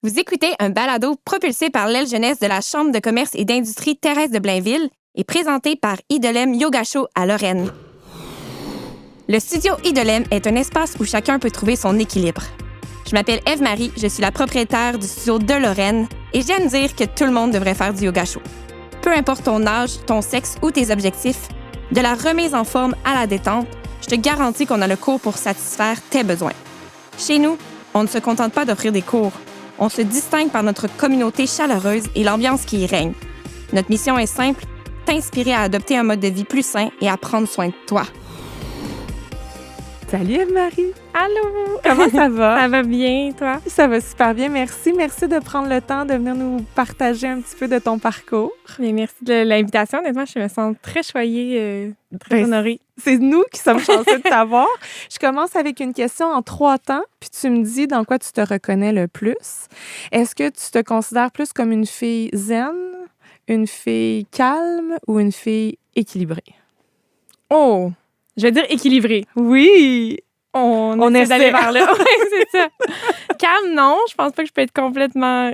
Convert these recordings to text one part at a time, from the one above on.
Vous écoutez un balado propulsé par l'aile jeunesse de la Chambre de commerce et d'industrie Thérèse de Blainville et présenté par Idolem Yoga Show à Lorraine. Le studio Idolem est un espace où chacun peut trouver son équilibre. Je m'appelle Ève-Marie, je suis la propriétaire du studio de Lorraine et j'aime dire que tout le monde devrait faire du yoga show. Peu importe ton âge, ton sexe ou tes objectifs, de la remise en forme à la détente, je te garantis qu'on a le cours pour satisfaire tes besoins. Chez nous, on ne se contente pas d'offrir des cours. On se distingue par notre communauté chaleureuse et l'ambiance qui y règne. Notre mission est simple, t'inspirer à adopter un mode de vie plus sain et à prendre soin de toi. Salut Ève-Marie! Allô! Comment ça va? Ça va bien, toi? Ça va super bien, merci. Merci de prendre le temps de venir nous partager un petit peu de ton parcours. Bien, merci de l'invitation. Honnêtement, je me sens très choyée, très honorée. C'est nous qui sommes chanceux de t'avoir. Je commence avec une question en 3 temps, puis tu me dis dans quoi tu te reconnais le plus. Est-ce que tu te considères plus comme une fille zen, une fille calme ou une fille équilibrée? Oh! Je vais dire équilibrée. Oui! On essaie d'aller vers là. Oui, c'est ça. Calme, non. Je pense pas que je peux être complètement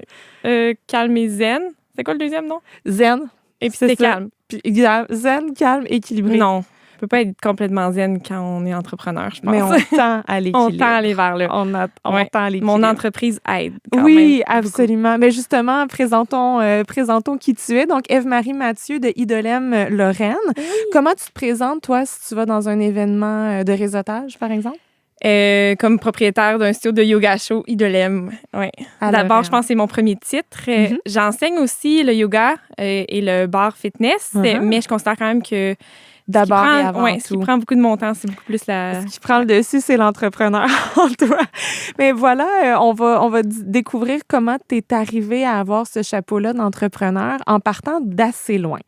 calme et zen. C'est quoi le deuxième, non? Zen. Et puis c'est calme. Puis, zen, calme, équilibré. Non. On peut pas être complètement zen quand on est entrepreneur, je pense. Mais on tend à l'équilibre. On tend à aller vers là. On tend à l'équilibre. Mon entreprise aide quand oui, même absolument. beaucoup. Mais justement, présentons qui tu es. Donc, Ève-Marie Mathieu de Idolem Lorraine. Oui. Comment tu te présentes, toi, si tu vas dans un événement de réseautage, par exemple? Comme propriétaire d'un studio de yoga show, Idolem. Ouais. D'abord, je pense que c'est mon premier titre. J'enseigne aussi le yoga et le bar fitness, mais je considère quand même que d'abord et avant tout. Ce qui prend beaucoup de mon temps, c'est beaucoup plus Ce qui prend le dessus, c'est l'entrepreneur en toi. Mais voilà, on va découvrir comment tu es arrivée à avoir ce chapeau-là d'entrepreneur en partant d'assez loin.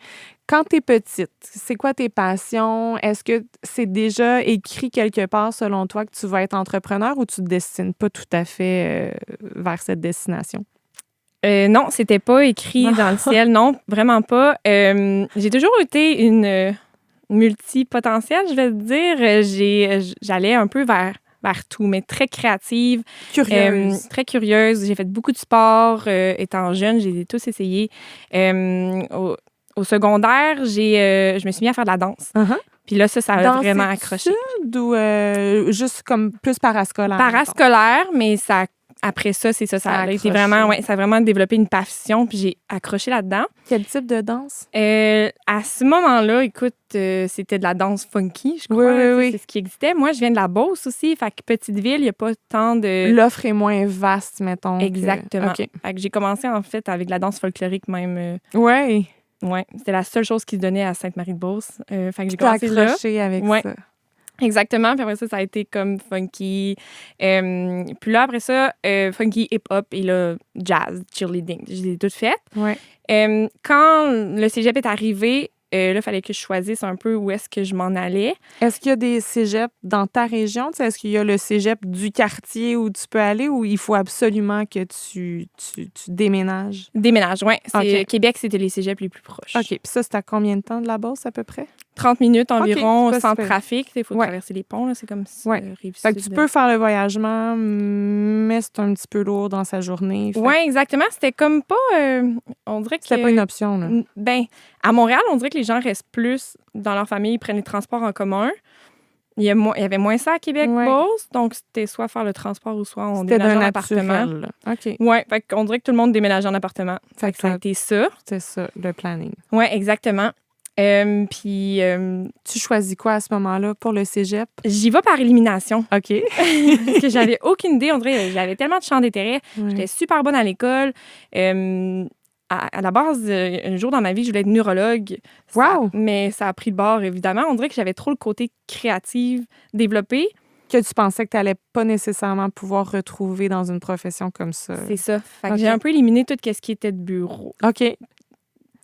Quand tu es petite, c'est quoi tes passions? Est-ce que c'est déjà écrit quelque part, selon toi, que tu vas être entrepreneur ou tu te destines pas tout à fait vers cette destination? Non, c'était pas écrit dans le ciel. Non, vraiment pas. J'ai toujours été une multipotentielle, je vais te dire. J'allais un peu vers tout, mais très créative. Curieuse. Très curieuse. J'ai fait beaucoup de sport. Étant jeune, j'ai tous essayé. Au secondaire, je me suis mis à faire de la danse. Puis là, ça a vraiment accroché. Ou juste comme plus parascolaire? Parascolaire, mais ça après ça, c'est ça. Ça a été vraiment, ça a vraiment développé une passion, puis j'ai accroché là-dedans. Quel type de danse? À ce moment-là, écoute, c'était de la danse funky, je crois. Oui. C'est ce qui existait. Moi, je viens de la Beauce aussi, fait que petite ville, il n'y a pas tant de... L'offre est moins vaste, mettons. Exactement. Okay. Fait que j'ai commencé, en fait, avec la danse folklorique même. Oui. Oui, c'était la seule chose qui se donnait à Sainte-Marie-de-Beauce. Fait que j'ai commencé là. Accroché avec ça. Exactement. Puis après ça a été comme funky. Puis là, après ça, funky, hip-hop et là, jazz, cheerleading. Je les ai toutes faites. Ouais. Quand le cégep est arrivé, là, il fallait que je choisisse un peu où est-ce que je m'en allais. Est-ce qu'il y a des cégeps dans ta région? Tu sais, est-ce qu'il y a le cégep du quartier où tu peux aller ou il faut absolument que tu déménages? Déménage, oui. Québec, c'était les cégeps les plus proches. OK. Puis ça, c'est à combien de temps de la Beauce, à peu près? 30 minutes environ, sans trafic. Il faut traverser les ponts. Là, c'est comme ça. Fait que tu peux faire le voyagement, mais c'est un petit peu lourd dans sa journée. Oui, exactement. C'était comme pas... on dirait que... C'était pas une option, là. Ben, à Montréal, on dirait que les gens restent plus dans leur famille, ils prennent les transports en commun. Il y avait moins ça à Québec-Beauce, donc c'était soit faire le transport ou soit on déménageait en appartement. OK. Oui, fait qu'on dirait que tout le monde déménageait en appartement. Fait que ça a été ça. C'était ça, le planning. Oui, exactement. Puis... tu choisis quoi à ce moment-là pour le cégep? J'y vais par élimination. OK. Parce que j'avais aucune idée. On dirait j'avais tellement de champs d'intérêt. J'étais super bonne à l'école. À la base, un jour dans ma vie, je voulais être neurologue. Wow! Mais ça a pris le bord, évidemment. On dirait que j'avais trop le côté créatif développé. Que tu pensais que tu n'allais pas nécessairement pouvoir retrouver dans une profession comme ça. C'est ça. Fait que j'ai un peu éliminé tout ce qui était de bureau. OK. Tu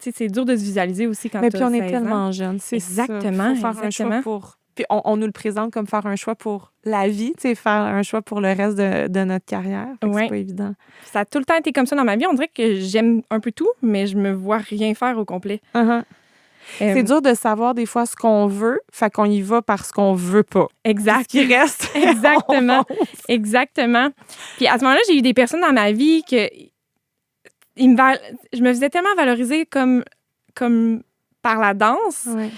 sais, c'est dur de se visualiser aussi quand tu as 16 ans. Mais puis on est tellement jeunes, c'est exactement, ça. Faut faire un choix pour... Puis on nous le présente comme faire un choix pour la vie, tu sais, faire un choix pour le reste de notre carrière. C'est pas évident. Ça a tout le temps été comme ça dans ma vie. On dirait que j'aime un peu tout, mais je me vois rien faire au complet. C'est dur de savoir des fois ce qu'on veut, fait qu'on y va parce qu'on veut pas. Exact. Ce qui reste. Exactement. Exactement. Puis à ce moment-là, j'ai eu des personnes dans ma vie que je me faisais tellement valoriser comme par la danse. Ouais.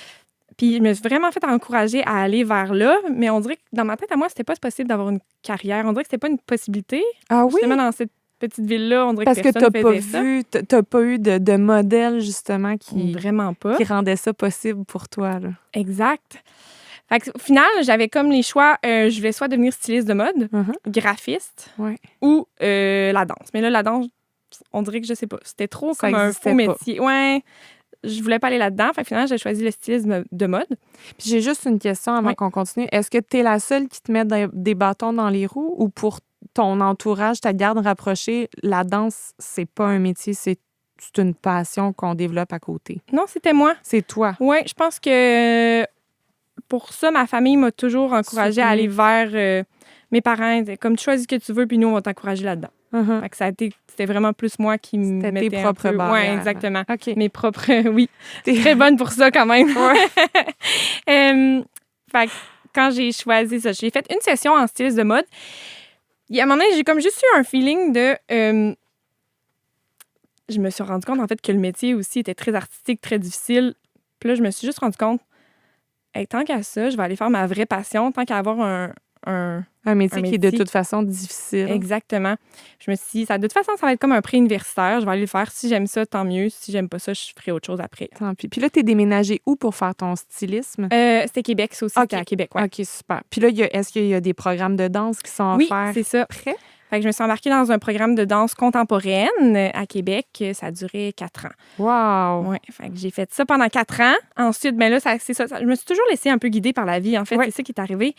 Puis je me suis vraiment fait encourager à aller vers là. Mais on dirait que dans ma tête, à moi, c'était pas possible d'avoir une carrière. On dirait que c'était pas une possibilité. Ah oui? Justement, dans cette petite ville-là, on dirait Parce que personne t'as pas eu de modèle, justement, Vraiment pas. qui rendait ça possible pour toi, là. Exact. Fait que, au final, j'avais comme les choix. Je voulais soit devenir styliste de mode, graphiste Ouais. ou la danse. Mais là, la danse, on dirait que je sais pas. C'était trop Ça comme un existait faux pas. métier. Ouais. Je voulais pas aller là-dedans. Fait que finalement, j'ai choisi le stylisme de mode. Puis j'ai juste une question avant qu'on continue. Est-ce que tu es la seule qui te met des bâtons dans les roues ou pour ton entourage, ta garde rapprochée, la danse, c'est pas un métier, c'est une passion qu'on développe à côté? Non, c'était moi. C'est toi. Oui, je pense que pour ça, ma famille m'a toujours encouragée à aller vers mes parents. Comme tu choisis ce que tu veux, puis nous, on va t'encourager là-dedans. Fait que c'était vraiment plus moi qui me C'était mettais tes propres barrières. Oui, exactement. OK. Mes propres, oui. Très bonne pour ça quand même. Fait que quand j'ai choisi ça, j'ai fait une session en styliste de mode. Et à un moment donné, j'ai comme juste eu un feeling de... je me suis rendu compte, en fait, que le métier aussi était très artistique, très difficile. Puis là, je me suis juste rendu compte, hey, tant qu'à ça, je vais aller faire ma vraie passion, tant qu'à avoir un métier qui est de toute façon difficile. Exactement. Je me suis dit, de toute façon, ça va être comme un pré-universitaire. Je vais aller le faire. Si j'aime ça, tant mieux. Si j'aime pas ça, je ferai autre chose après. Tant pis. Puis là, t'es déménagé où pour faire ton stylisme? C'était Québec, ça aussi. Okay. C'était à Québec, ouais. OK, super. Puis là, est-ce qu'il y a des programmes de danse qui sont offerts? Oui, c'est ça. Prêt? Fait que je me suis embarquée dans un programme de danse contemporaine à Québec. Ça a duré 4 ans. Wow! Oui, fait que j'ai fait ça pendant 4 ans. Ensuite, ben là, c'est ça. Je me suis toujours laissée un peu guider par la vie. En fait, c'est ça qui est arrivé.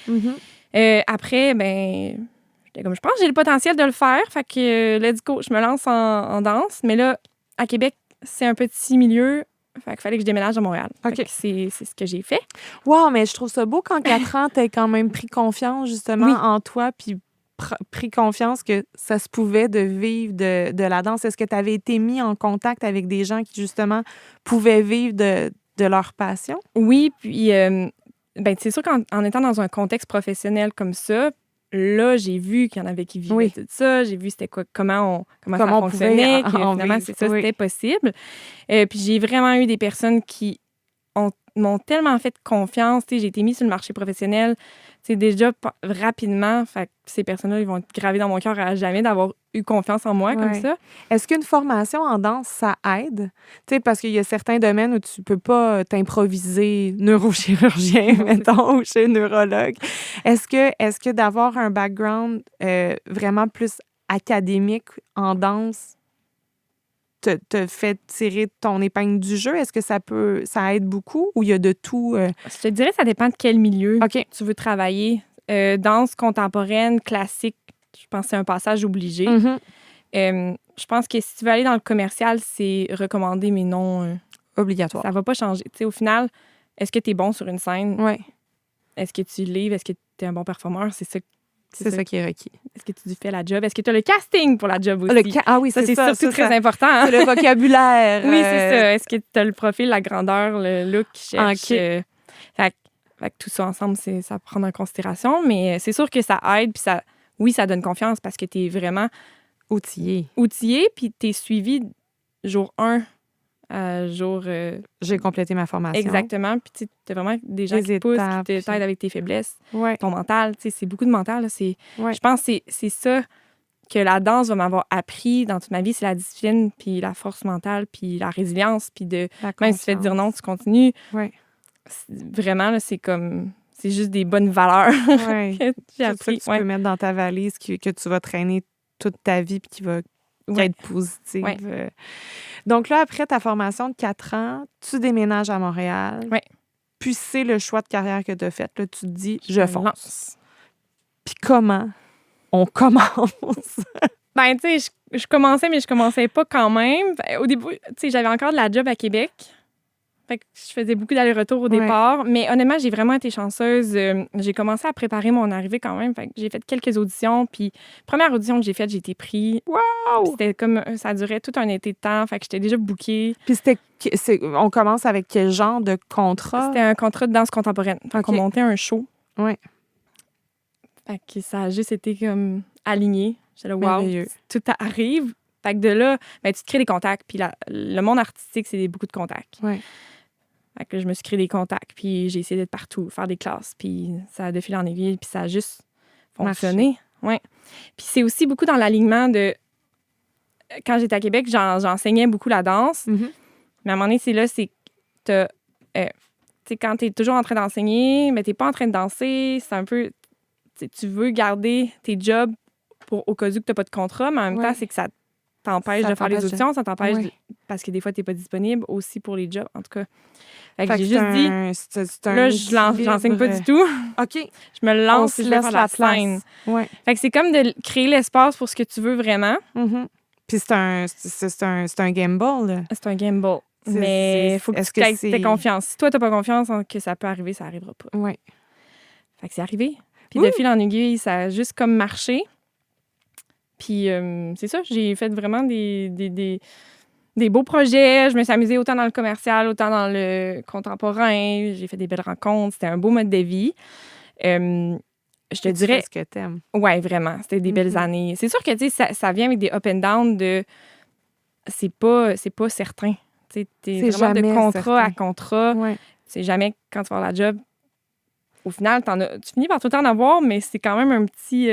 Après, ben, j'étais comme, je pense que j'ai le potentiel de le faire. Fait que, let's go, je me lance en danse. Mais là, à Québec, c'est un petit milieu. Fait qu'il fallait que je déménage à Montréal. OK. C'est ce que j'ai fait. Wow, mais je trouve ça beau qu'en 4 ans, t'aies quand même pris confiance, justement, en toi, puis pris confiance que ça se pouvait de vivre de la danse. Est-ce que tu avais été mis en contact avec des gens qui, justement, pouvaient vivre de leur passion? Oui, puis ben, c'est sûr qu'en étant dans un contexte professionnel comme ça, là, j'ai vu qu'il y en avait qui vivaient tout ça. J'ai vu c'était quoi, comment ça fonctionnait, que finalement, c'était possible. Puis j'ai vraiment eu des personnes qui m'ont tellement fait confiance. J'ai été mise sur le marché professionnel déjà rapidement. Fait que ces personnes-là, ils vont être gravées dans mon cœur à jamais d'avoir eu confiance en moi comme ça. Est-ce qu'une formation en danse, ça aide? Parce qu'il y a certains domaines où tu peux pas t'improviser neurochirurgien, mettons, ou chez neurologue. Est-ce que d'avoir un background vraiment plus académique en danse te fait tirer ton épingle du jeu? Est-ce que ça aide beaucoup ou il y a de tout? Je te dirais, ça dépend de quel milieu tu veux travailler. Danse contemporaine, classique, je pense que c'est un passage obligé. Je pense que si tu veux aller dans le commercial, c'est recommandé, mais non obligatoire. Ça va pas changer. Au final, est-ce que tu es bon sur une scène? Oui. Est-ce que tu livres? Est-ce que tu es un bon performeur? C'est ça qui est requis. Est-ce que tu fais la job? Est-ce que tu as le casting pour la job aussi? Ah oui, c'est surtout très important. C'est le vocabulaire. Oui, c'est ça. Est-ce que tu as le profil, la grandeur, le look qui cherche? Fait que tout ça ensemble, ça prend en considération. Mais c'est sûr que ça aide. Puis ça donne confiance parce que tu es vraiment outillé. Puis tu es suivi jour 1 à jour... J'ai complété ma formation. Exactement. Puis tu as vraiment des gens qui te poussent, qui t'aident avec tes faiblesses. Ton mental, c'est beaucoup de mental. Là, je pense que c'est ça que la danse va m'avoir appris dans toute ma vie, c'est la discipline, puis la force mentale, puis la résilience, puis même si tu fais dire non, tu continues. Vraiment, là, c'est juste des bonnes valeurs que j'ai appris. Tu peux mettre dans ta valise que tu vas traîner toute ta vie puis qui va être positive. Donc là, après ta formation de 4 ans, tu déménages à Montréal. Puis c'est le choix de carrière que tu as fait. Là, tu te dis, je fonce. Puis comment on commence? Ben, tu sais, je commençais, mais je commençais pas quand même. Au début, tu sais, j'avais encore de la job à Québec. Fait que je faisais beaucoup d'allers-retours au départ. Mais honnêtement, j'ai vraiment été chanceuse. J'ai commencé à préparer mon arrivée quand même. Fait que j'ai fait quelques auditions. Puis, première audition que j'ai faite, j'ai été prise. Wow! C'était comme... Ça durait tout un été de temps. Fait que j'étais déjà bookée. Puis on commence avec quel genre de contrat? C'était un contrat de danse contemporaine. Fait qu'on montait un show. Ouais. Fait que ça a juste été comme aligné. J'étais là, wow, Merveilleux. tout arrive. Fait que de là, ben, tu te crées des contacts. Puis le monde artistique, c'est beaucoup de contacts. Ouais. Fait que je me suis créé des contacts. Puis j'ai essayé d'être partout, faire des classes. Puis ça a défilé en aiguille. Puis ça a juste fonctionné. Ouais. Puis c'est aussi beaucoup dans l'alignement de... Quand j'étais à Québec, j'enseignais beaucoup la danse. Mm-hmm. Mais à un moment donné, c'est là, c'est que quand tu es toujours en train d'enseigner, mais tu n'es pas en train de danser, c'est un peu... Tu veux garder tes jobs au cas où tu n'as pas de contrat, mais en même temps, c'est que ça t'empêche de faire les auditions, ça t'empêche parce que des fois, tu n'es pas disponible aussi pour les jobs, en tout cas. Fait que j'ai juste dit, là, je l'enseigne pas du tout. OK. Je me lance et je vais faire la scène. Ouais. Fait que c'est comme de créer l'espace pour ce que tu veux vraiment. Mm-hmm. Puis c'est un gamble, là. C'est un gamble. Mais il faut que tu aies confiance. Si toi, tu n'as pas confiance en que ça peut arriver, ça n'arrivera pas. Oui. Fait que c'est arrivé. Puis de fil en aiguille, ça a juste comme marché. Puis c'est ça, j'ai fait vraiment des beaux projets. Je me suis amusée autant dans le commercial, autant dans le contemporain. J'ai fait des belles rencontres. C'était un beau mode de vie. Je te dirais... C'est ce que t'aimes. Oui, vraiment. C'était des belles années. C'est sûr que, tu sais, ça vient avec des up and down de... C'est pas certain. Tu sais, t'es vraiment de contrat à contrat. Ouais. C'est jamais quand tu vas avoir la job. Au final, tu finis par tout le temps en avoir, mais c'est quand même un petit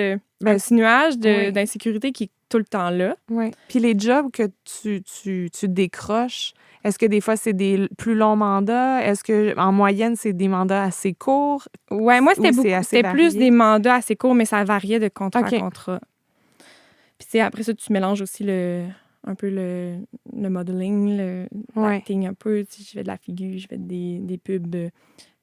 nuage d'insécurité qui est tout le temps là. Oui. Puis les jobs que tu décroches, est-ce que des fois, c'est des plus longs mandats? Est-ce qu'en moyenne, c'est des mandats assez courts? Oui, moi, c'était plus des mandats assez courts, mais ça variait de contrat à contrat. Puis après ça, tu mélanges aussi un peu le modeling, l'acting un peu. Je fais de la figure, je fais des pubs.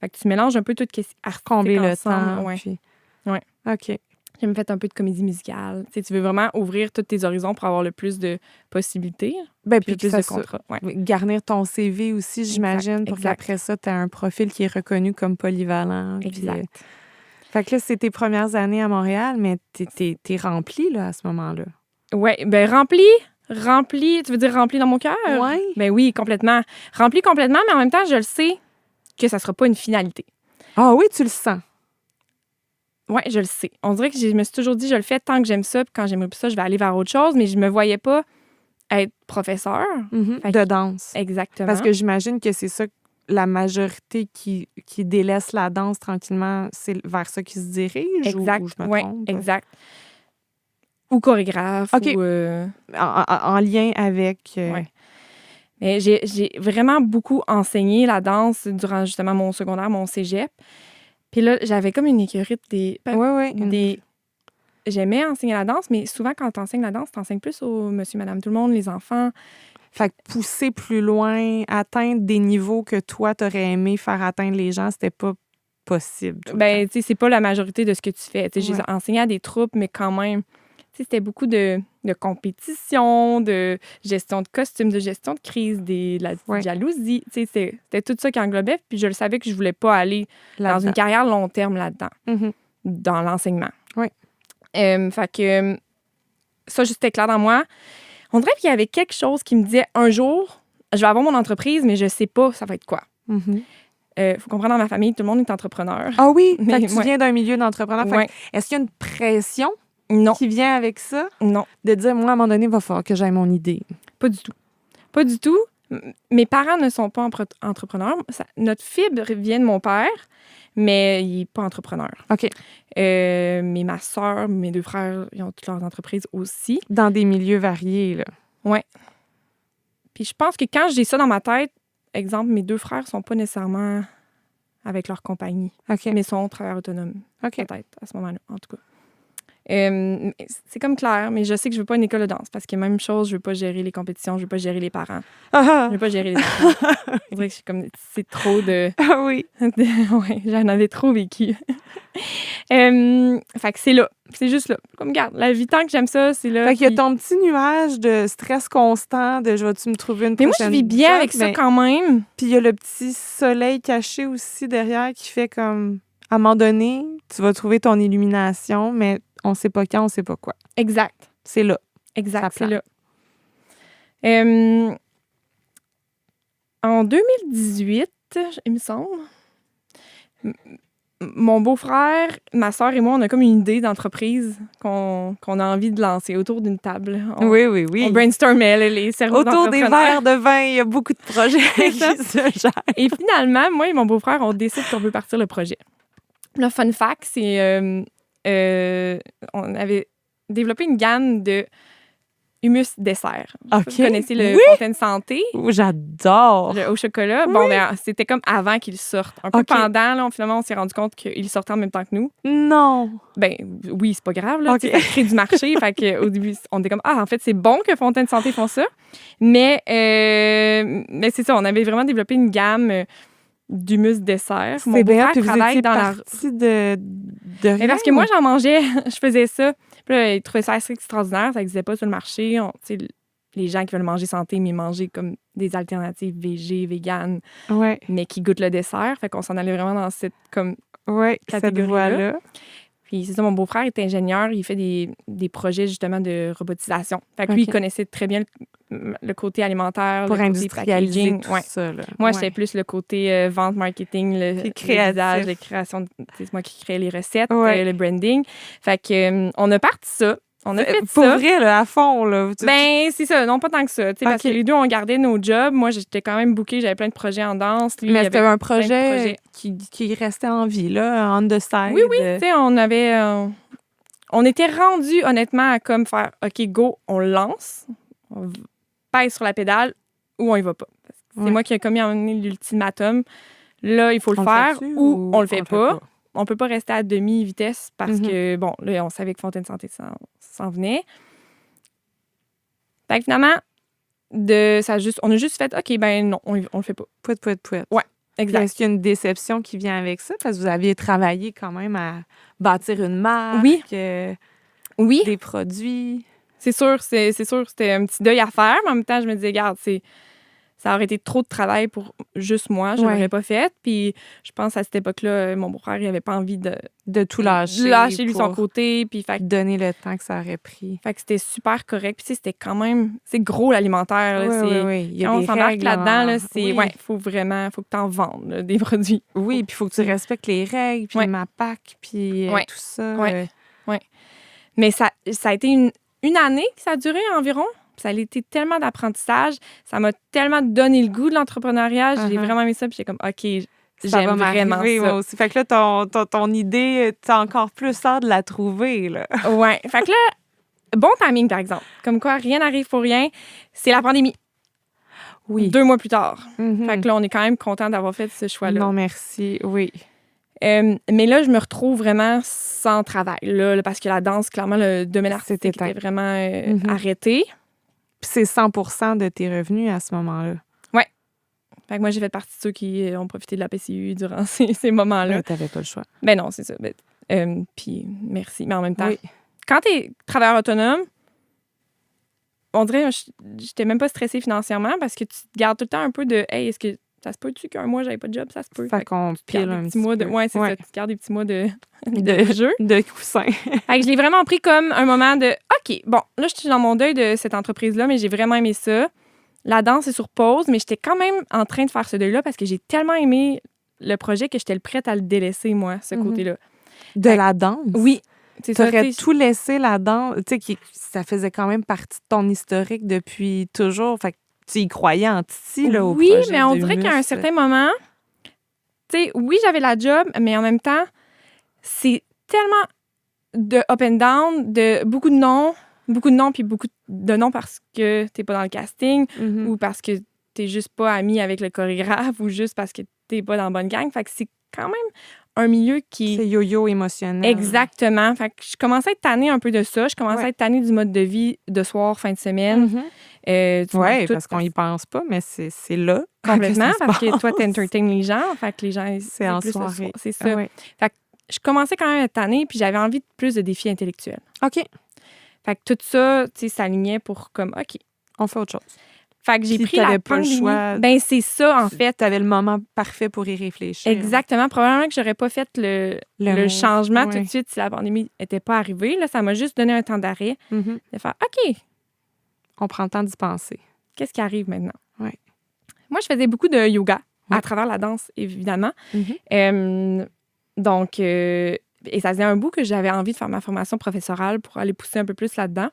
Fait que tu mélanges un peu tout ce qui est combler le ensemble. temps. Ouais. Puis... Ouais. OK. J'ai même fait un peu de comédie musicale. Tu veux vraiment ouvrir tous tes horizons pour avoir le plus de possibilités. Puis plus de contrats. Ouais. Garnir ton CV aussi, j'imagine, pour qu'après ça, tu as un profil qui est reconnu comme polyvalent. Exact. Puis, fait que là, c'est tes premières années à Montréal, mais t'es remplie là, à ce moment-là. Oui, bien remplie, tu veux dire remplie dans mon cœur? Oui. Ben oui, complètement. Remplie complètement, mais en même temps, je le sais que ça sera pas une finalité. Ah oui, tu le sens? Oui, je le sais. On dirait que je me suis toujours dit, je le fais tant que j'aime ça, puis quand j'aime plus ça, je vais aller vers autre chose, mais je me voyais pas être professeur. De danse. Exactement. Parce que j'imagine que c'est ça, la majorité qui délaisse la danse tranquillement, c'est vers ça qu'ils se dirigent. Exact. Ou je me trompe? Exact. Ou chorégraphe. OK. Ou, en lien avec... Ouais. Mais j'ai vraiment beaucoup enseigné la danse durant justement mon secondaire, mon cégep. Puis là, j'avais comme une écurie J'aimais enseigner la danse, mais souvent, quand t'enseignes la danse, t'enseignes plus aux monsieur, madame, tout le monde, les enfants. Fait que pousser plus loin, atteindre des niveaux que toi, t'aurais aimé faire atteindre les gens, c'était pas possible. Ben, tu sais, c'est pas la majorité de ce que tu fais. Tu sais, j'ai enseigné à des troupes, mais quand même, tu sais, c'était beaucoup de compétition, de gestion de costumes, de gestion de crise, de la jalousie. Tu sais, c'était tout ça qui englobait. Puis je le savais que je voulais pas aller dans une carrière long terme là-dedans, dans l'enseignement. Oui. Fait que ça, juste était clair dans moi. On dirait qu'il y avait quelque chose qui me disait, un jour, je vais avoir mon entreprise, mais je sais pas ça va être quoi. Faut comprendre, dans ma famille, tout le monde est entrepreneur. Ah oui? Fait que tu viens d'un milieu d'entrepreneur. Est-ce qu'il y a une pression qui vient avec ça? Non. De dire, moi, à un moment donné, il va falloir que j'aille mon idée. Pas du tout. Pas du tout. Mes parents ne sont pas entrepreneurs. Notre fibre vient de mon père, mais il n'est pas entrepreneur. OK. Mais ma soeur, mes deux frères, ils ont toutes leurs entreprises aussi. Dans des milieux variés, là. Oui. Puis je pense que quand j'ai ça dans ma tête, exemple, mes deux frères sont pas nécessairement avec leur compagnie, mais sont travailleurs autonomes. OK. Peut-être, à ce moment-là, en tout cas. C'est comme clair, mais je sais que je veux pas une école de danse parce que même chose, je veux pas gérer les compétitions, je veux pas gérer les parents, je veux pas gérer les enfants. On dirait que c'est trop de... Ah oui. Ouais, j'en avais trop vécu. Fait que c'est là. C'est juste là. Comme, regarde, la vie, tant que j'aime ça, c'est là. Fait qu'il y a ton petit nuage de stress constant, de je vais-tu me trouver une Mais moi, prochaine je vis bien job, avec ça mais- quand même. Puis il y a le petit soleil caché aussi derrière qui fait comme, à un moment donné, tu vas trouver ton illumination, mais on sait pas quand, on sait pas quoi. Exact. C'est là. Exact, Ça c'est là. En 2018, il me semble, mon beau-frère, ma soeur et moi, on a comme une idée d'entreprise qu'on a envie de lancer autour d'une table. Oui, oui, oui. On brainstormait les cerveaux Autour des d'entrepreneurs. verres de vin, il y a beaucoup de projets qui se gèrent. Et finalement, moi et mon beau-frère, on décide qu'on veut partir le projet. Le fun fact, c'est on avait développé une gamme de humus dessert. Je sais pas OK. si vous connaissez le Oui. Fontaine Santé, Oh, j'adore. le au chocolat. Bon, ben, c'était comme avant qu'il sorte. Un peu OK. pendant, là, finalement, on s'est rendu compte qu'il sortait en même temps que nous. Non. Ben oui, c'est pas grave, là. OK. Tu sais, ça crée du marché. Fait que, au début, on était comme, en fait, c'est bon que Fontaine Santé font ça. Mais c'est ça, on avait vraiment développé une gamme d'humus dessert. Mon C'est bien, beau-frère puis vous travaille étiez dans la... partie de Mais parce que moi, j'en mangeais, je faisais ça. Puis là, ils trouvaient ça assez extraordinaire. Ça n'existait pas sur le marché. Tu sais, les gens qui veulent manger santé, mais manger comme des alternatives végé, véganes, Ouais, mais qui goûtent le dessert. Fait qu'on s'en allait vraiment dans cette comme ouais, cette catégorie-là. voie-là. Puis c'est ça, mon beau-frère est ingénieur. Il fait des projets justement de robotisation. Fait que lui, OK. il connaissait très bien le côté alimentaire, Pour le côté industrialiser packaging. tout Ouais. ça. Là. Moi, Ouais. j'étais plus le côté vente, marketing, le Puis créatif. visage, la création. C'est moi qui créais les recettes, Ouais. le branding. Fait que on a parti ça. On a fait Pour ça. vrai, là, à fond. Là. Ben, c'est ça. Non, pas tant que ça. Tu sais, Parce OK. que les deux, on gardait nos jobs. Moi, j'étais quand même bookée. J'avais plein de projets en danse. Lui, il Mais avait c'était un plein de projet qui restait en vie, là, on the side. Oui, oui. Tu sais, on avait... on était rendus, honnêtement, à comme faire « OK, go, on lance. On pèse sur la pédale ou on y va pas. » C'est Ouais. moi qui ai commis l'ultimatum. Là, il faut le On faire fait-tu ou on le fait le pas. On peut pas rester à demi-vitesse parce Mhm. que, bon, là, on savait que Fontaine Santé s'en venait. Fait que finalement, on a juste fait, OK, ben non, on le fait pas. Pouet. Ouais, Puis exact. est-ce qu'il y a une déception qui vient avec ça? Parce que vous aviez travaillé quand même à bâtir une marque, Oui. Oui, des produits. c'est sûr, c'était un petit deuil à faire, mais en même temps, je me disais, regarde, ça aurait été trop de travail pour juste moi, je Ouais. l'aurais pas fait. Puis je pense à cette époque-là, mon beau-frère, il avait pas envie de tout lâcher. lâcher lui pour son côté. Puis fait donner le temps que ça aurait pris. que c'était super correct. Puis tu sais, c'était quand même, c'est gros l'alimentaire. Là, Oui. Il y a quand on des s'embarque règles là-dedans, là, oui. faut que t'en vendes là, des produits. Oui, puis il faut que tu respectes les règles, puis Ouais. le MAPAC, puis Ouais. tout ça. Ouais. Mais ça a été une année que ça a duré environ. Puis ça a été tellement d'apprentissage. Ça m'a tellement donné le goût de l'entrepreneuriat. J'ai Uh-huh. vraiment aimé ça. Puis j'étais comme, OK, Ça va j'aime vraiment m'arriver, ça. moi aussi. Fait que là, ton idée, t'as encore plus hâte de la trouver, là. Ouais. Fait que là, bon timing, par exemple. Comme quoi, rien n'arrive pour rien. C'est la pandémie. Oui. 2 mois plus tard. Mhm. Fait que là, on est quand même content d'avoir fait ce choix-là. Non, merci. Oui. Mais là, je me retrouve vraiment sans travail. Là, parce que la danse, clairement, le domaine artistique éteint. était vraiment Mhm. arrêté. Puis c'est 100% de tes revenus à ce moment-là. Fait que moi, j'ai fait partie de ceux qui ont profité de la PCU durant ces moments-là. Là, t'avais pas le choix. Ben non, c'est ça. Puis merci. Mais en même temps, Oui. quand t'es travailleur autonome, on dirait j'étais même pas stressée financièrement parce que tu te gardes tout le temps un peu de « Hey, est-ce que ça se peut-tu qu'un mois, j'avais pas de job? Ça se peut. » Fait qu'on tu gardes pile des un petits petit mois peu. Ouais, c'est Ouais. ça. Tu gardes des petits mois de De- jeu. De coussin. Fait que je l'ai vraiment pris comme un moment de OK, bon, là, je suis dans mon deuil de cette entreprise-là, mais j'ai vraiment aimé ça. La danse est sur pause, mais j'étais quand même en train de faire ce deuil-là parce que j'ai tellement aimé le projet que j'étais prête à le délaisser, moi, ce Mhm. côté-là. De Fait- la danse? Oui, c'est ça. T'aurais tu sais, tout laissé la danse. Tu sais, ça faisait quand même partie de ton historique depuis toujours. Fait que tu y croyais en titi, là, au Oui, projet mais on de dirait qu'à un Humus. certain moment, tu sais, oui, j'avais la job, mais en même temps, c'est tellement de up and down, de beaucoup de non puis beaucoup de non parce que t'es pas dans le casting Mhm. ou parce que t'es juste pas ami avec le chorégraphe ou juste parce que t'es pas dans la bonne gang. Fait que c'est quand même un milieu qui... C'est yo-yo émotionnel. Exactement. Fait que je commençais à être tannée un peu de ça. Je commençais à être tannée du mode de vie de soir, fin de semaine. Oui, parce qu'on y pense pas, mais c'est là. Complètement, que ça se parce que toi, passe. t'entertaines les gens. Fait que les gens... C'est en plus le soirée. soir. C'est ça. Ouais. Fait que je commençais quand même à être tannée, puis j'avais envie de plus de défis intellectuels. OK. Fait que tout ça, tu sais, s'alignait pour comme, OK. On fait autre chose. Fait que j'ai Puis pris t'avais la pas le pandémie. choix. Ben c'est ça, en fait. Tu avais le moment parfait pour y réfléchir. Exactement. Probablement que j'aurais pas fait le move, changement tout ouais. de suite si la pandémie n'était pas arrivée. Là, ça m'a juste donné un temps d'arrêt Mhm. de faire, OK, On prend le temps d'y penser. qu'est-ce qui arrive maintenant? Ouais. Moi, je faisais beaucoup de yoga Ouais. à travers la danse, évidemment. Mhm. Donc, et ça faisait un bout que j'avais envie de faire ma formation professorale pour aller pousser un peu plus là-dedans.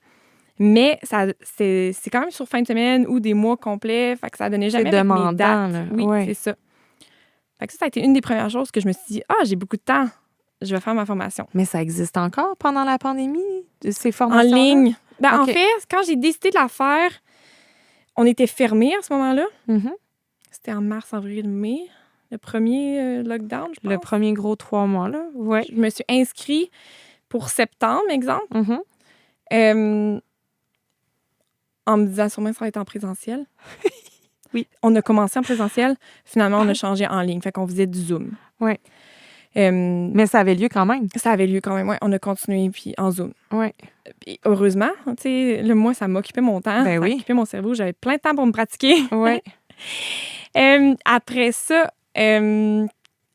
Mais c'est quand même sur fin de semaine ou des mois complets. Fait que ça donnait jamais C'est avec mes demandant, dates. là. Oui, Ouais. c'est ça. Fait que ça a été une des premières choses que je me suis dit, j'ai beaucoup de temps, je vais faire ma formation. Mais ça existe encore pendant la pandémie, ces En formations ligne. Ben, OK. En fait, quand j'ai décidé de la faire, on était fermés à ce moment-là. Mhm. C'était en mars, avril, mai. Le premier lockdown, je pense. Le premier gros 3 mois, là. Oui. Je me suis inscrite pour septembre, exemple, Mhm. en me disant sûrement que ça va être en présentiel. Oui. On a commencé en présentiel. Finalement, on a changé en ligne. Fait qu'on faisait du Zoom. Oui. Euh, Mais ça avait lieu quand même. ça avait lieu quand même. Ouais, on a continué puis en Zoom. Oui. Puis, heureusement, tu sais, le mois, ça m'occupait mon temps. Ben ça oui. occupait mon cerveau. J'avais plein de temps pour me pratiquer. Oui. Après ça,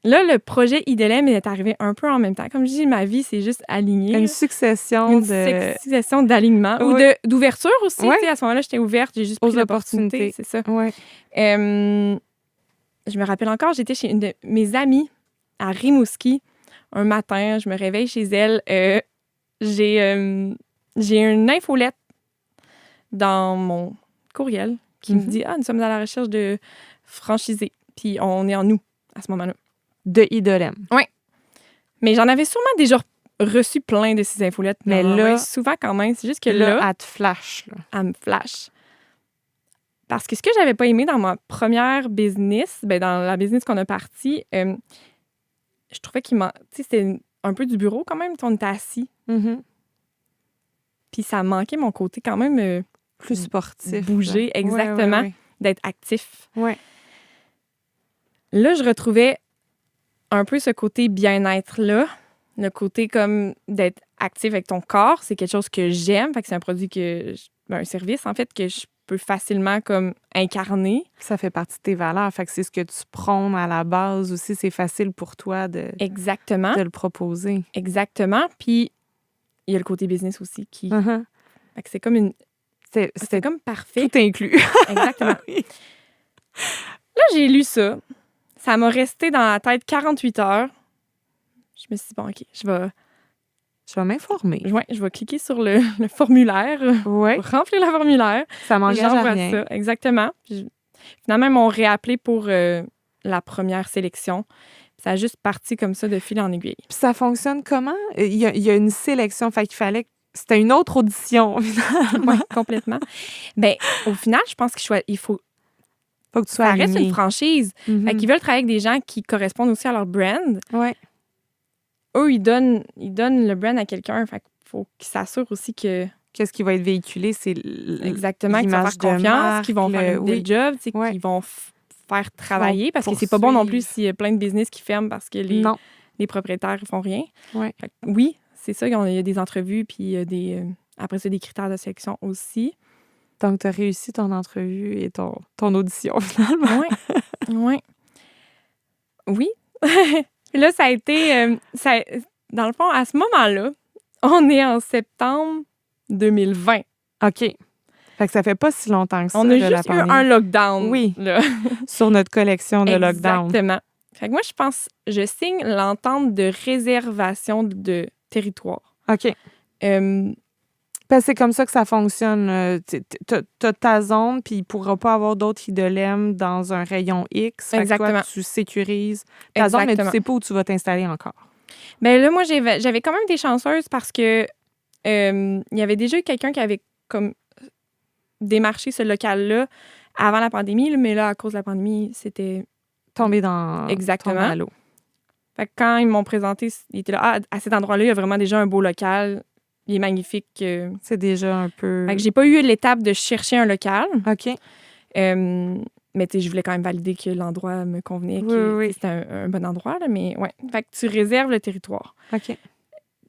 là, le projet IDLM est arrivé un peu en même temps. Comme je dis, ma vie, c'est juste aligné. Une succession de... succession d'alignement ou Oui. d'ouverture aussi. Oui. Tu sais, à ce moment-là, j'étais ouverte. J'ai juste pris Aux l'opportunité. opportunités. C'est ça. Oui. Je me rappelle encore, j'étais chez une de mes amies à Rimouski. Un matin, je me réveille chez elle. J'ai une infolette dans mon courriel qui me dit « Ah, nous sommes à la recherche de franchisés. » Puis on est en nous à ce moment-là. De Idolem. Mais j'en avais sûrement déjà reçu plein de ces infolettes. Mais j'en là- envoie souvent quand même. C'est juste que Là, là, elle te flash. Là. elle me flash. Parce que ce que j'avais pas aimé dans ma première business, dans la business qu'on a partie, je trouvais qu'il tu sais, c'était un peu du bureau quand même. On était assis. Mhm. Puis ça manquait mon côté quand même Plus sportif. bouger, là. exactement, Ouais. d'être actif. Ouais. Là, je retrouvais un peu ce côté bien-être-là, le côté comme d'être actif avec ton corps. C'est quelque chose que j'aime. Fait que c'est un produit un service, en fait, que je peux facilement comme incarner. Ça fait partie de tes valeurs. Fait que c'est ce que tu prônes à la base aussi. C'est facile pour toi de Exactement. le proposer. Exactement. Puis, il y a le côté business aussi qui... Mhm. Fait que c'est comme une... C'était C'est comme parfait. tout inclus. Exactement. Oui. Là, j'ai lu ça. Ça m'a resté dans la tête 48 heures. Je me suis dit, bon, OK, je vais m'informer. vais cliquer sur le formulaire, Oui. remplir le formulaire. Ça m'engage à J'envoie rien. ça, exactement. Puis, finalement, ils m'ont réappelé pour la première sélection. Ça a juste parti comme ça de fil en aiguille. Puis ça fonctionne comment? Il y a une sélection. Fait qu'il fallait... C'était une autre audition, finalement. Oui, complètement. Ben, au final, je pense qu'il faut... Faut que tu sois Ça reste aligné. une franchise. Mhm. Fait qu'ils veulent travailler avec des gens qui correspondent aussi à leur brand. Ouais. Eux, ils donnent le brand à quelqu'un. Fait qu'il faut qu'ils s'assurent aussi que... Qu'est-ce qui va être véhiculé? C'est Exactement, qu'ils vont faire l'image de confiance, marque, qu'ils vont faire une belle job, tu sais, Ouais. qu'ils vont faire travailler, parce que c'est pas poursuivre. bon non plus s'il y a plein de business qui ferment parce que Non. les propriétaires ils font rien. Ouais. Fait que oui, c'est ça, il y a des entrevues, puis il y a après ça, des critères de sélection aussi. Donc, tu as réussi ton entrevue et ton audition, finalement. Oui. Oui. Là, ça a été... dans le fond, à ce moment-là, on est en septembre 2020. OK. Fait que ça fait pas si longtemps que ça, On a de la juste eu pandémie. un lockdown. Oui. Là. Sur notre collection de lockdown. Exactement. Fait que moi, je signe l'entente de réservation de territoire. OK. Parce que c'est comme ça que ça fonctionne. T'as ta zone, puis il ne pourra pas avoir d'autres idolèmes dans un rayon X. Fait que Exactement. toi, tu sécurises ta zone, mais tu Exactement. ne sais pas où tu vas t'installer encore. Mais là, moi, j'avais quand même des chanceuses parce que il y avait déjà eu quelqu'un qui avait comme démarché ce local-là avant la pandémie, là, mais là, à cause de la pandémie, c'était Tomber dans Exactement. tomber à l'eau. Fait que quand ils m'ont présenté, il était là, ah, à cet endroit-là, il y a vraiment déjà un beau local. Il est magnifique. C'est déjà un peu... Fait que j'ai pas eu l'étape de chercher un local. OK. Mais tu sais, je voulais quand même valider que l'endroit me convenait, Oui, que oui. c'était un bon endroit. Là, mais ouais. Fait que tu réserves le territoire. OK.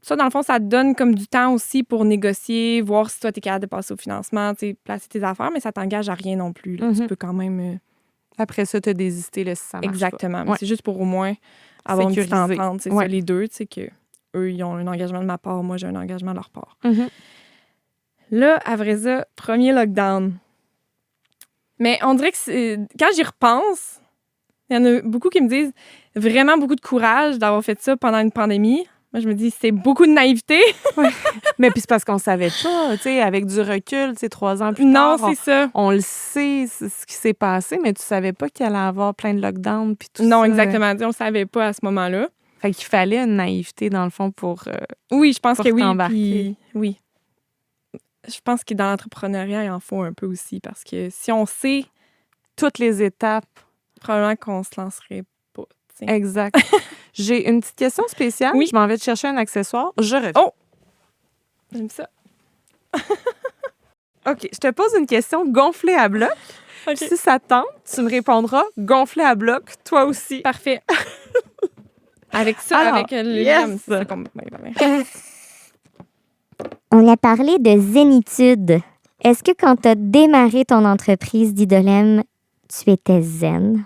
Ça, dans le fond, ça te donne comme du temps aussi pour négocier, voir si toi, tu es capable de passer au financement, tu sais, placer tes affaires, mais ça t'engage à rien non plus. Là. Tu peux quand même... Après ça, tu as désisté là, si ça marche Exactement. pas. Mais c'est juste pour au moins avoir une petite Sécuriser. entente. C'est ça, les deux, tu sais, que eux, ils ont un engagement de ma part, moi, j'ai un engagement de leur part. Là, à vrai ça, premier lockdown. Mais on dirait que quand j'y repense, il y en a beaucoup qui me disent vraiment beaucoup de courage d'avoir fait ça pendant une pandémie. Moi, je me dis, c'est beaucoup de naïveté. Mais puis c'est parce qu'on savait pas, tu sais, avec du recul, tu sais, 3 ans plus Non, tard, c'est ça. on le sait, c'est ce qui s'est passé, mais tu savais pas qu'il allait y avoir plein de lockdowns puis tout ça. Non, exactement. On le savait pas à ce moment-là. Fait qu'il fallait une naïveté, dans le fond, pour Oui, je pense pour que oui. t'embarquer. Puis, oui. Je pense que dans l'entrepreneuriat, il en faut un peu aussi. Parce que si on sait, toutes les étapes. probablement qu'on se lancerait pas. T'sais. Exact. J'ai une petite question spéciale. Oui. Je m'en vais te chercher un accessoire. Je reviens. Oh! J'aime ça. OK, je te pose une question gonflée à bloc. OK. Si ça te tente, tu me répondras gonflé à bloc, toi aussi. Parfait. Avec ça, Alors, avec le yes. lien, c'est comme... ouais. On a parlé de zénitude. Est-ce que quand tu as démarré ton entreprise d'Idolem, tu étais zen?